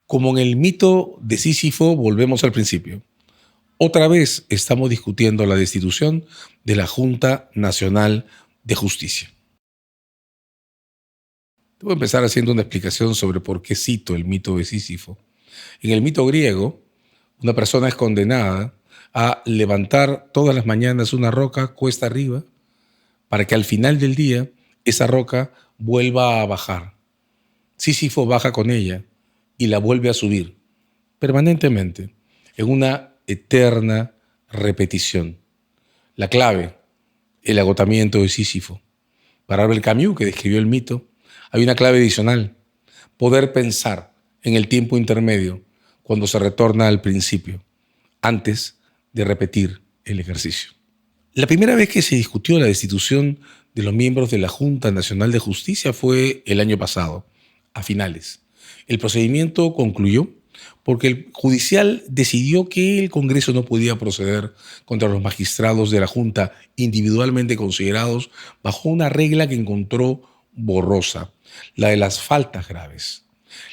Como en el mito de Sísifo, volvemos al principio. Otra vez estamos discutiendo la destitución de la Junta Nacional de Justicia. Voy a empezar haciendo una explicación sobre por qué cito el mito de Sísifo. En el mito griego, una persona es condenada a levantar todas las mañanas una roca cuesta arriba para que al final del día esa roca vuelva a bajar. Sísifo baja con ella y la vuelve a subir permanentemente en una eterna repetición. La clave, el agotamiento de Sísifo. Para Albert Camus, que describió el mito, hay una clave adicional: poder pensar en el tiempo intermedio cuando se retorna al principio, antes de repetir el ejercicio. La primera vez que se discutió la destitución de los miembros de la Junta Nacional de Justicia fue el año pasado, a finales. El procedimiento concluyó porque el judicial decidió que el Congreso no podía proceder contra los magistrados de la Junta individualmente considerados bajo una regla que encontró borrosa, la de las faltas graves.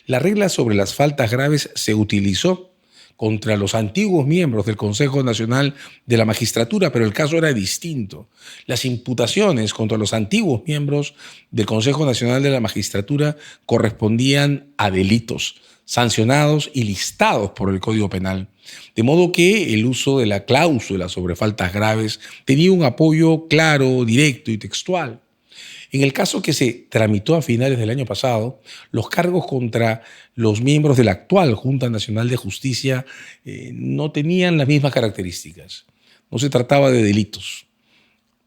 La regla sobre las faltas graves se utilizó contra los antiguos miembros del Consejo Nacional de la Magistratura, pero el caso era distinto. Las imputaciones contra los antiguos miembros del Consejo Nacional de la Magistratura correspondían a delitos sancionados y listados por el Código Penal, de modo que el uso de la cláusula sobre faltas graves tenía un apoyo claro, directo y textual. En el caso que se tramitó a finales del año pasado, los cargos contra los miembros de la actual Junta Nacional de Justicia no tenían las mismas características. No se trataba de delitos.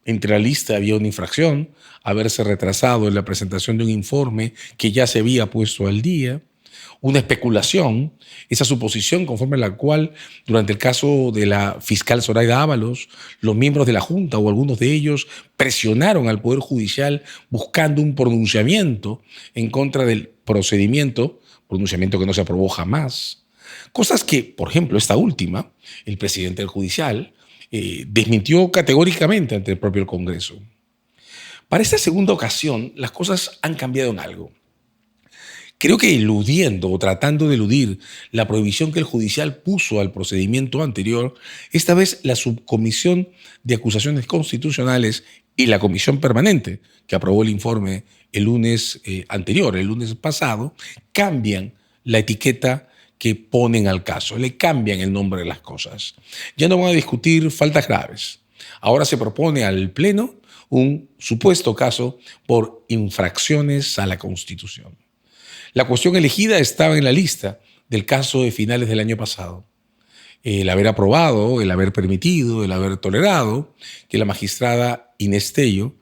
Entre la lista había una infracción, haberse retrasado en la presentación de un informe que ya se había puesto al día, una especulación, esa suposición conforme a la cual, durante el caso de la fiscal Zoraida Ábalos, los miembros de la Junta o algunos de ellos presionaron al Poder Judicial buscando un pronunciamiento en contra del procedimiento, pronunciamiento que no se aprobó jamás. Cosas que, por ejemplo, esta última, el presidente del Judicial, desmintió categóricamente ante el propio Congreso. Para esta segunda ocasión, las cosas han cambiado en algo. Creo que eludiendo o tratando de eludir la prohibición que el judicial puso al procedimiento anterior, esta vez la Subcomisión de Acusaciones Constitucionales y la Comisión Permanente, que aprobó el informe el lunes anterior, el lunes pasado, cambian la etiqueta que ponen al caso, le cambian el nombre de las cosas. Ya no van a discutir faltas graves. Ahora se propone al Pleno un supuesto caso por infracciones a la Constitución. La cuestión elegida estaba en la lista del caso de finales del año pasado. El haber aprobado, el haber permitido, el haber tolerado que la magistrada Inés Tello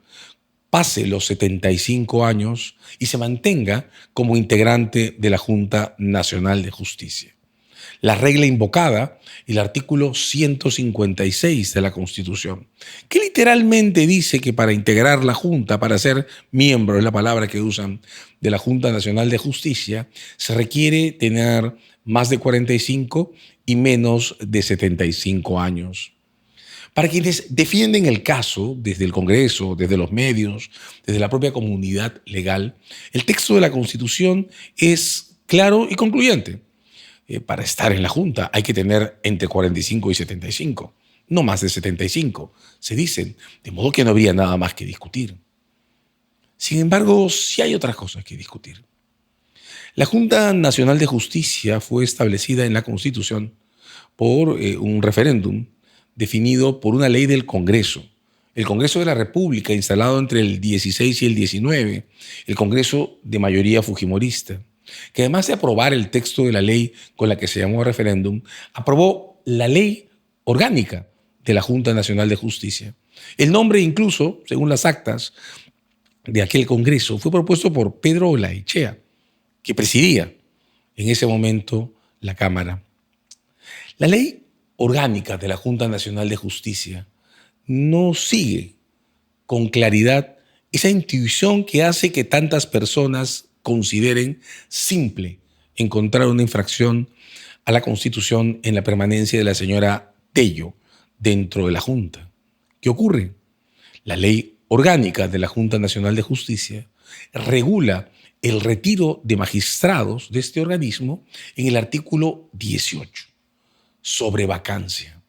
pase los 75 años y se mantenga como integrante de la Junta Nacional de Justicia. La regla invocada, el artículo 156 de la Constitución, que literalmente dice que para integrar la Junta, para ser miembro, es la palabra que usan, de la Junta Nacional de Justicia, se requiere tener más de 45 y menos de 75 años. Para quienes defienden el caso, desde el Congreso, desde los medios, desde la propia comunidad legal, el texto de la Constitución es claro y concluyente. Para estar en la Junta hay que tener entre 45 y 75, no más de 75, se dicen, de modo que no habría nada más que discutir. Sin embargo, sí hay otras cosas que discutir. La Junta Nacional de Justicia fue establecida en la Constitución por un referéndum definido por una ley del Congreso. El Congreso de la República, instalado entre el 16 y el 19, el Congreso de mayoría fujimorista, que además de aprobar el texto de la ley con la que se llamó referéndum, aprobó la ley orgánica de la Junta Nacional de Justicia. El nombre incluso, según las actas de aquel Congreso, fue propuesto por Pedro Olaechea, que presidía en ese momento la Cámara. La ley orgánica de la Junta Nacional de Justicia no sigue con claridad esa intuición que hace que tantas personas consideren simple encontrar una infracción a la Constitución en la permanencia de la señora Tello dentro de la Junta. ¿Qué ocurre? La ley orgánica de la Junta Nacional de Justicia regula el retiro de magistrados de este organismo en el artículo 18, sobre vacancia.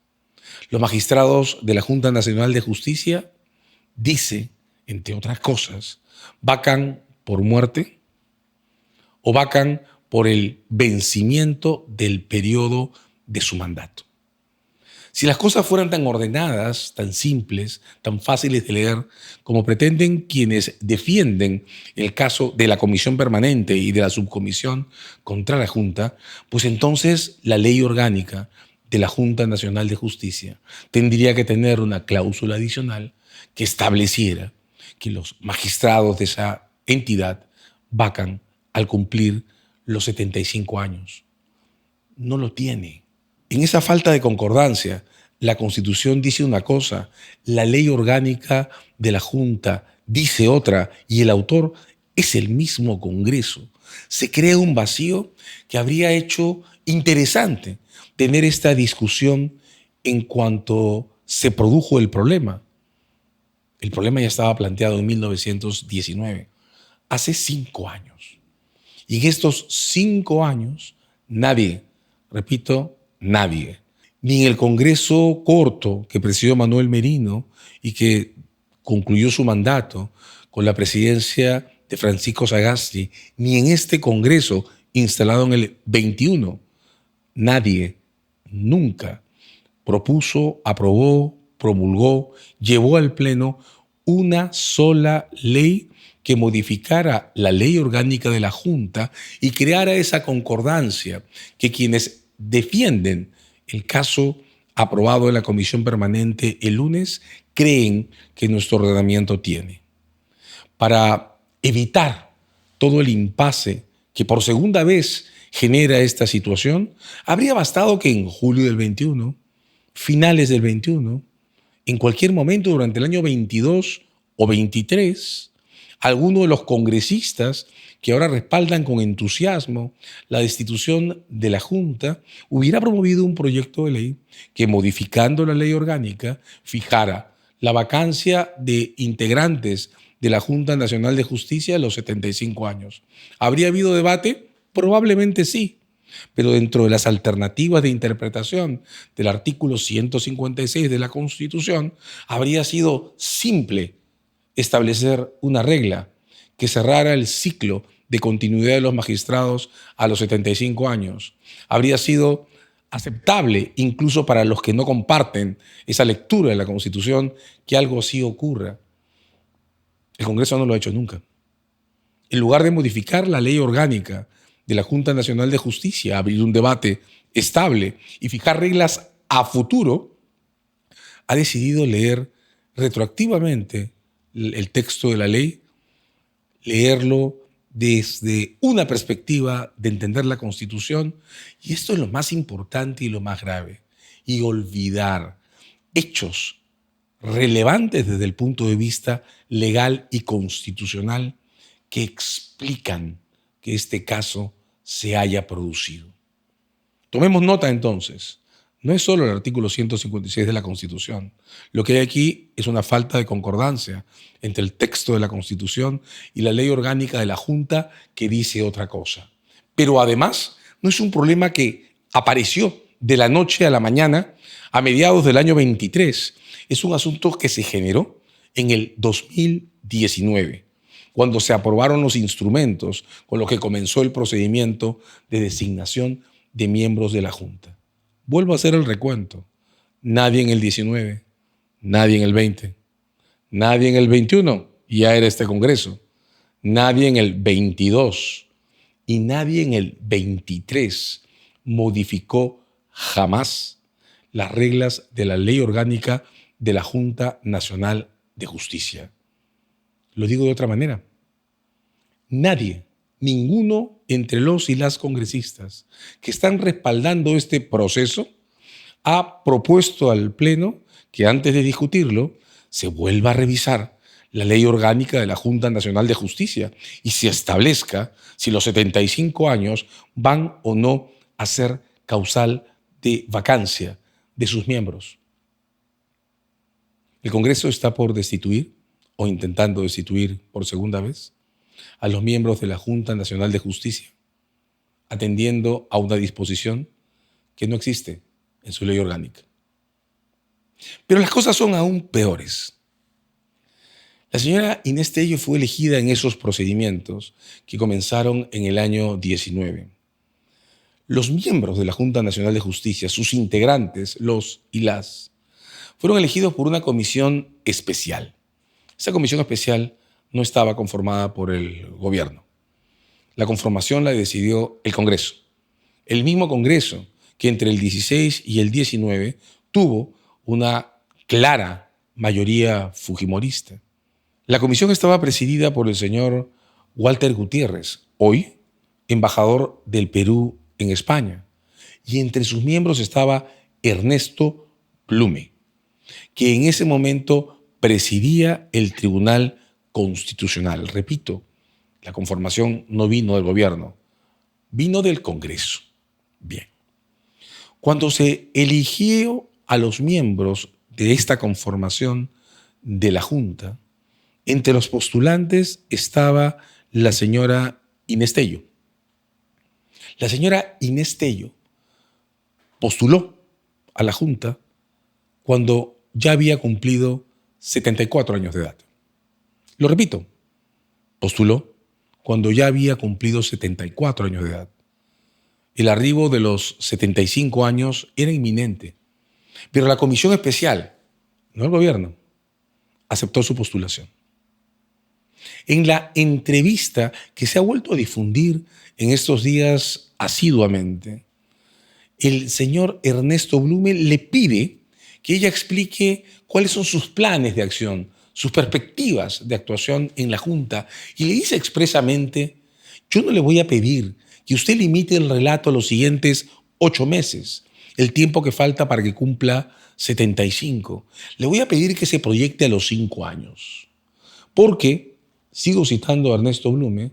Los magistrados de la Junta Nacional de Justicia dice, entre otras cosas, vacan por muerte o vacan por el vencimiento del periodo de su mandato. Si las cosas fueran tan ordenadas, tan simples, tan fáciles de leer, como pretenden quienes defienden el caso de la Comisión Permanente y de la Subcomisión contra la Junta, pues entonces la ley orgánica de la Junta Nacional de Justicia tendría que tener una cláusula adicional que estableciera que los magistrados de esa entidad vacan al cumplir los 75 años. No lo tiene. En esa falta de concordancia, la Constitución dice una cosa, la ley orgánica de la Junta dice otra y el autor es el mismo Congreso. Se crea un vacío que habría hecho interesante tener esta discusión en cuanto se produjo el problema. El problema ya estaba planteado en 1919, hace 5 años. Y en estos 5 años, nadie, repito, nadie, ni en el Congreso corto que presidió Manuel Merino y que concluyó su mandato con la presidencia de Francisco Sagasti, ni en este Congreso instalado en el 21, nadie nunca propuso, aprobó, promulgó, llevó al Pleno una sola ley que modificara la ley orgánica de la Junta y creara esa concordancia que quienes defienden el caso aprobado en la Comisión Permanente el lunes creen que nuestro ordenamiento tiene. Para evitar todo el impasse que por segunda vez genera esta situación, habría bastado que en julio del 21, finales del 21, en cualquier momento durante el año 22 o 23, alguno de los congresistas que ahora respaldan con entusiasmo la destitución de la Junta hubiera promovido un proyecto de ley que, modificando la ley orgánica, fijara la vacancia de integrantes de la Junta Nacional de Justicia a los 75 años. ¿Habría habido debate? Probablemente sí. Pero dentro de las alternativas de interpretación del artículo 156 de la Constitución, habría sido simple establecer una regla que cerrara el ciclo de continuidad de los magistrados a los 75 años. Habría sido aceptable incluso para los que no comparten esa lectura de la Constitución que algo así ocurra. El Congreso no lo ha hecho nunca. En lugar de modificar la ley orgánica de la Junta Nacional de Justicia, abrir un debate estable y fijar reglas a futuro, ha decidido leer retroactivamente el texto de la ley, leerlo desde una perspectiva de entender la Constitución, y esto es lo más importante y lo más grave, y olvidar hechos relevantes desde el punto de vista legal y constitucional que explican que este caso se haya producido. Tomemos nota entonces. No es solo el artículo 156 de la Constitución. Lo que hay aquí es una falta de concordancia entre el texto de la Constitución y la ley orgánica de la Junta que dice otra cosa. Pero además, no es un problema que apareció de la noche a la mañana a mediados del año 23. Es un asunto que se generó en el 2019, cuando se aprobaron los instrumentos con los que comenzó el procedimiento de designación de miembros de la Junta. Vuelvo a hacer el recuento. Nadie en el 19, nadie en el 20, nadie en el 21, ya era este Congreso, nadie en el 22 y nadie en el 23 modificó jamás las reglas de la ley orgánica de la Junta Nacional de Justicia. Lo digo de otra manera. Nadie, ninguno entre los y las congresistas que están respaldando este proceso ha propuesto al Pleno que antes de discutirlo se vuelva a revisar la ley orgánica de la Junta Nacional de Justicia y se establezca si los 75 años van o no a ser causal de vacancia de sus miembros. El Congreso está por destituir o intentando destituir por segunda vez a los miembros de la Junta Nacional de Justicia, atendiendo a una disposición que no existe en su ley orgánica. Pero las cosas son aún peores. La señora Inés Tello fue elegida en esos procedimientos que comenzaron en el año 19. Los miembros de la Junta Nacional de Justicia, sus integrantes, los y las, fueron elegidos por una comisión especial. Esa comisión especial no estaba conformada por el gobierno. La conformación la decidió el Congreso. El mismo Congreso que entre el 16 y el 19 tuvo una clara mayoría fujimorista. La comisión estaba presidida por el señor Walter Gutiérrez, hoy embajador del Perú en España, y entre sus miembros estaba Ernesto Blume, que en ese momento presidía el Tribunal Constitucional. Repito, la conformación no vino del gobierno, vino del Congreso. Bien. Cuando se eligió a los miembros de esta conformación de la Junta, entre los postulantes estaba la señora Inés Tello. La señora Inés Tello postuló a la Junta cuando ya había cumplido 74 años de edad. Lo repito, postuló cuando ya había cumplido 74 años de edad. El arribo de los 75 años era inminente, pero la comisión especial, no el gobierno, aceptó su postulación. En la entrevista que se ha vuelto a difundir en estos días asiduamente, el señor Ernesto Blume le pide que ella explique cuáles son sus planes de acción, sus perspectivas de actuación en la Junta, y le dice expresamente: yo no le voy a pedir que usted limite el relato a los siguientes 8 meses, el tiempo que falta para que cumpla 75. Le voy a pedir que se proyecte a los 5 años. Porque, sigo citando a Ernesto Blume,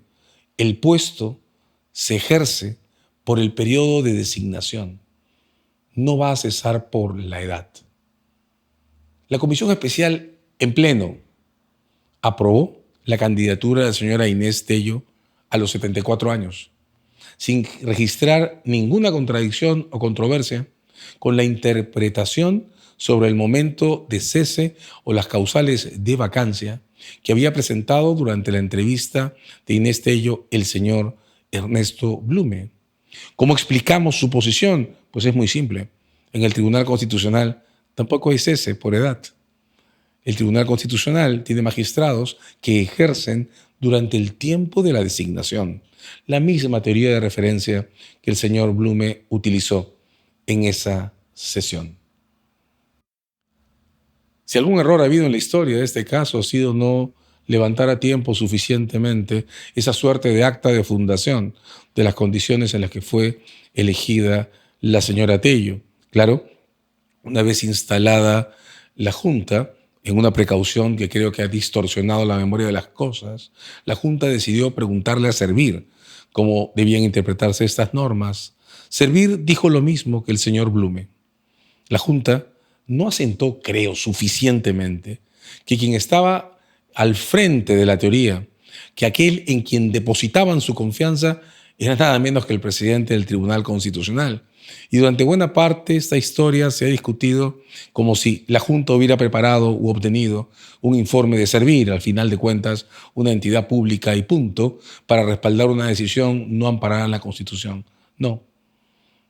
el puesto se ejerce por el periodo de designación. No va a cesar por la edad. La comisión especial en pleno aprobó la candidatura de la señora Inés Tello a los 74 años, sin registrar ninguna contradicción o controversia con la interpretación sobre el momento de cese o las causales de vacancia que había presentado durante la entrevista de Inés Tello el señor Ernesto Blume. ¿Cómo explicamos su posición? Pues es muy simple. En el Tribunal Constitucional tampoco hay cese por edad. El Tribunal Constitucional tiene magistrados que ejercen durante el tiempo de la designación, la misma teoría de referencia que el señor Blume utilizó en esa sesión. Si algún error ha habido en la historia de este caso, ha sido no levantar a tiempo suficientemente esa suerte de acta de fundación de las condiciones en las que fue elegida la señora Tello. Claro, una vez instalada la Junta, en una precaución que creo que ha distorsionado la memoria de las cosas, la Junta decidió preguntarle a Servir cómo debían interpretarse estas normas. Servir dijo lo mismo que el señor Blume. La Junta no asentó, creo, suficientemente que quien estaba al frente de la teoría, que aquel en quien depositaban su confianza, era nada menos que el presidente del Tribunal Constitucional. Y durante buena parte esta historia se ha discutido como si la Junta hubiera preparado u obtenido un informe de Servir, al final de cuentas, una entidad pública y punto, para respaldar una decisión no amparada en la Constitución. No,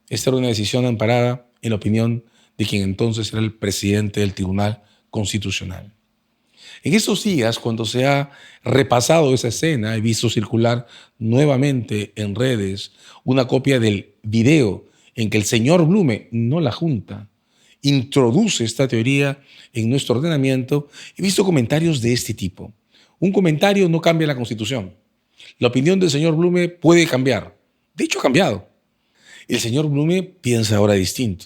esta era una decisión amparada en la opinión de quien entonces era el presidente del Tribunal Constitucional. En esos días, cuando se ha repasado esa escena, he visto circular nuevamente en redes una copia del video en que el señor Blume, no la Junta, introduce esta teoría en nuestro ordenamiento. He visto comentarios de este tipo. Un comentario no cambia la Constitución. La opinión del señor Blume puede cambiar. De hecho, ha cambiado. El señor Blume piensa ahora distinto.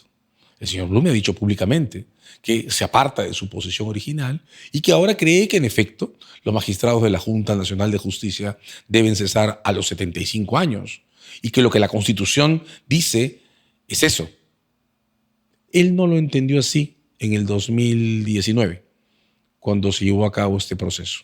El señor Blume ha dicho públicamente que se aparta de su posición original y que ahora cree que, en efecto, los magistrados de la Junta Nacional de Justicia deben cesar a los 75 años y que lo que la Constitución dice es eso. Él no lo entendió así en el 2019, cuando se llevó a cabo este proceso.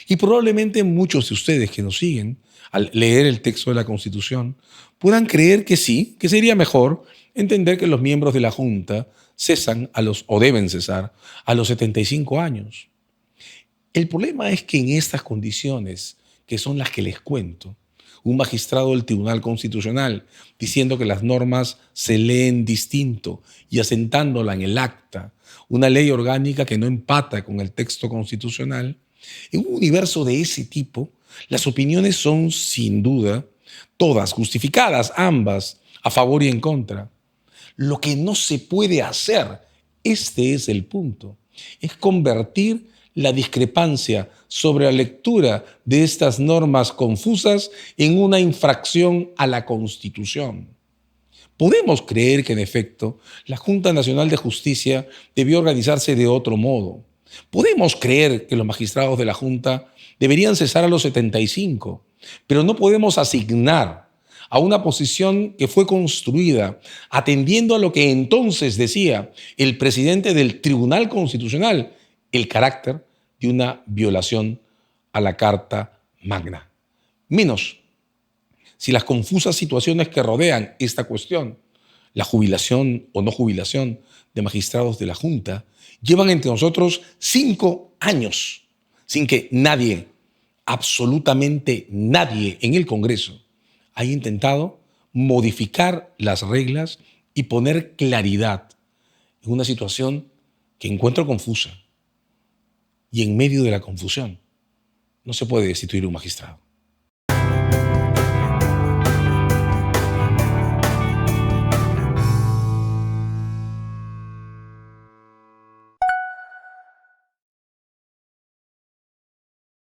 Y probablemente muchos de ustedes que nos siguen, al leer el texto de la Constitución, puedan creer que sí, que sería mejor entender que los miembros de la Junta cesan o deben cesar a los 75 años. El problema es que en estas condiciones, que son las que les cuento, un magistrado del Tribunal Constitucional diciendo que las normas se leen distinto y asentándola en el acta, una ley orgánica que no empata con el texto constitucional, en un universo de ese tipo, las opiniones son sin duda todas justificadas, ambas, a favor y en contra. Lo que no se puede hacer, este es el punto, es convertir la discrepancia sobre la lectura de estas normas confusas en una infracción a la Constitución. Podemos creer que, en efecto, la Junta Nacional de Justicia debió organizarse de otro modo. Podemos creer que los magistrados de la Junta deberían cesar a los 75, pero no podemos asignar a una posición que fue construida atendiendo a lo que entonces decía el presidente del Tribunal Constitucional, el carácter de una violación a la Carta Magna. Menos si las confusas situaciones que rodean esta cuestión, la jubilación o no jubilación de magistrados de la Junta, llevan entre nosotros 5 años sin que nadie, absolutamente nadie en el Congreso haya intentado modificar las reglas y poner claridad en una situación que encuentro confusa. Y en medio de la confusión no se puede destituir un magistrado.